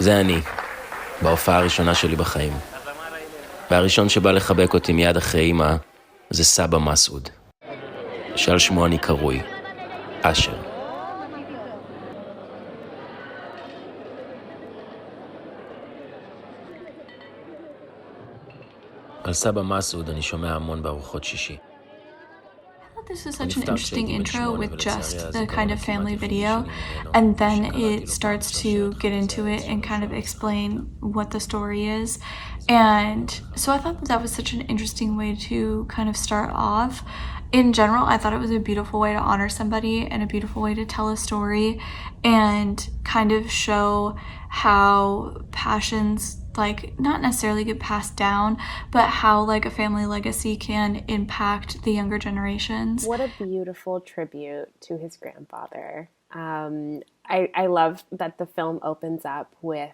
זה אני, בהופעה הראשונה שלי בחיים. והראשון שבא לחבק אותי מיד אחרי אמא זה סבא מסוד, שעל שמו אני קרוי, אשר. על סבא מסוד אני שומע המון בארוחות שישי. This is such an interesting intro with just the kind of family video, and then it starts to get into it and kind of explain what the story is. And so I thought that was such an interesting way to kind of start off. In general, I thought it was a beautiful way to honor somebody and a beautiful way to tell a story and kind of show how passions like not necessarily get passed down, but how like a family legacy can impact the younger generations. What a beautiful tribute to his grandfather. I love that the film opens up with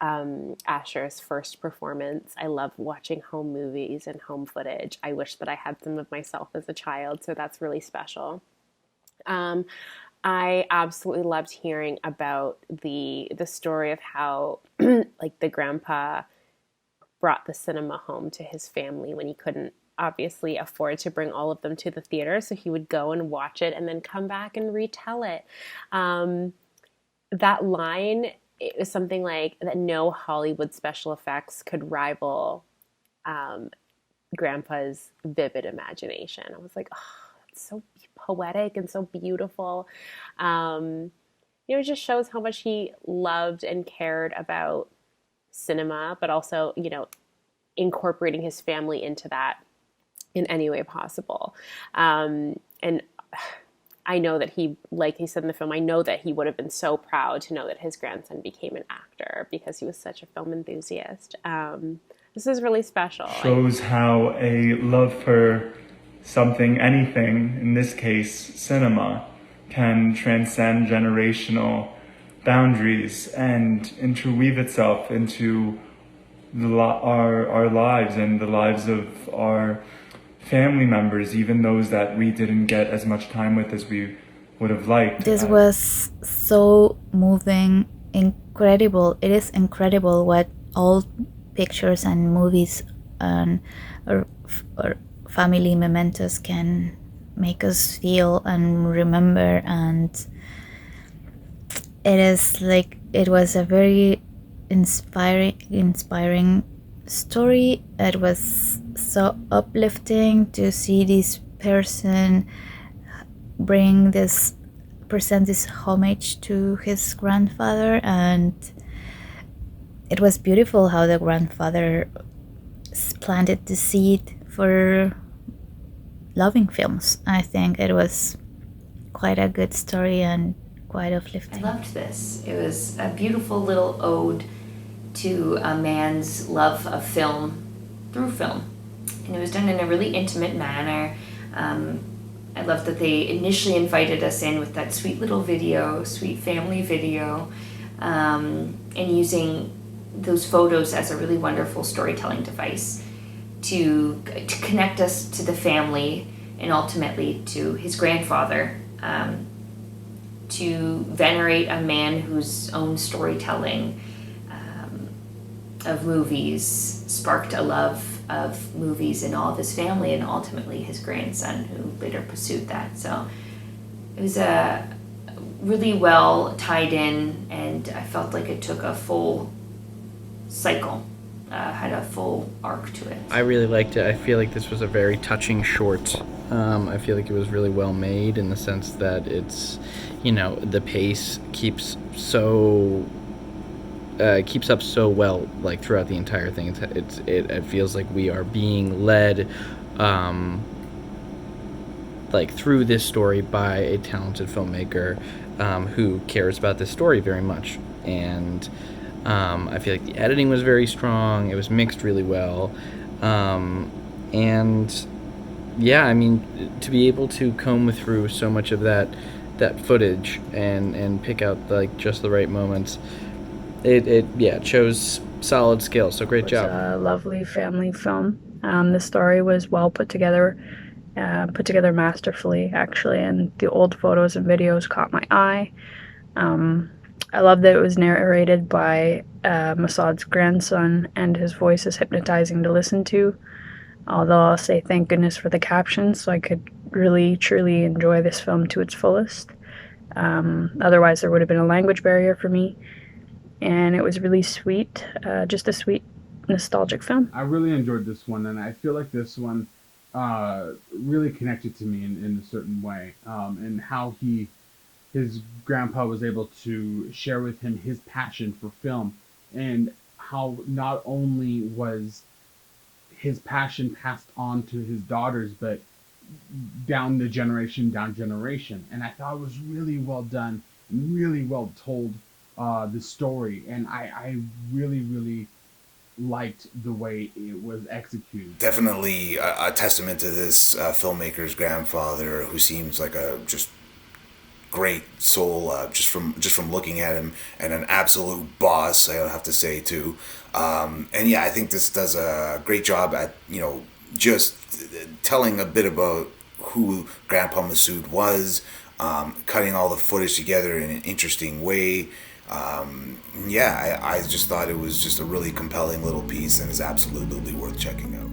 Asher's first performance. I love watching home movies and home footage. I wish that I had some of myself as a child, so that's really special. I absolutely loved hearing about the story of how like the grandpa brought the cinema home to his family when he couldn't obviously afford to bring all of them to the theater, so he would go and watch it and then come back and retell it. That line, it was something like that no Hollywood special effects could rival Grandpa's vivid imagination. I was like, oh, it's so poetic and so beautiful. It just shows how much he loved and cared about cinema, but also, incorporating his family into that in any way possible. And I know that he, like he said in the film, I know that he would have been so proud to know that his grandson became an actor because he was such a film enthusiast. This is really special. Shows how a love for something, anything, in this case, cinema, can transcend generational boundaries and interweave itself into our lives and the lives of our family members, even those that we didn't get as much time with as we would have liked. This was so moving, incredible. It is incredible what old pictures and movies or family mementos can make us feel and remember, and it was a very inspiring story. It was so uplifting to see this person present this homage to his grandfather, and it was beautiful how the grandfather planted the seed for loving films. I think it was quite a good story and quite uplifting. I loved this. It was a beautiful little ode to a man's love of film through film. And it was done in a really intimate manner. I love that they initially invited us in with that sweet little video, sweet family video, and using those photos as a really wonderful storytelling device to connect us to the family and ultimately to his grandfather, to venerate a man whose own storytelling of movies sparked a love of movies in all of his family and ultimately his grandson who later pursued that. So it was really well tied in, and I felt like it took a full cycle. Had a full arc to it. I really liked it. I feel like this was a very touching short. I feel like it was really well made in the sense that it's, the pace keeps up so well, like throughout the entire thing. It feels like we are being led, like through this story by a talented filmmaker, who cares about this story very much. And I feel like the editing was very strong. It was mixed really well. And yeah, I mean, to be able to comb through so much of that footage and pick out like just the right moments, it shows solid skill. So great job. It was a lovely family film. The story was well put together masterfully, actually, and the old photos and videos caught my eye. I love that it was narrated by Masud's grandson, and his voice is hypnotizing to listen to. Although I'll say thank goodness for the captions, so I could really, truly enjoy this film to its fullest. Otherwise, there would have been a language barrier for me. And it was really sweet, just a sweet, nostalgic film. I really enjoyed this one, and I feel like this one really connected to me in a certain way, and how his grandpa was able to share with him his passion for film, and how not only was his passion passed on to his daughters, but down generation. And I thought it was really well done, really well told, the story, and I really, really liked the way it was executed. Definitely a testament to this filmmaker's grandfather, who seems like a just great soul, just from looking at him, and an absolute boss, I have to say too. And yeah, I think this does a great job at just telling a bit about who Grandpa Masud was, cutting all the footage together in an interesting way. I just thought it was just a really compelling little piece, and is absolutely worth checking out.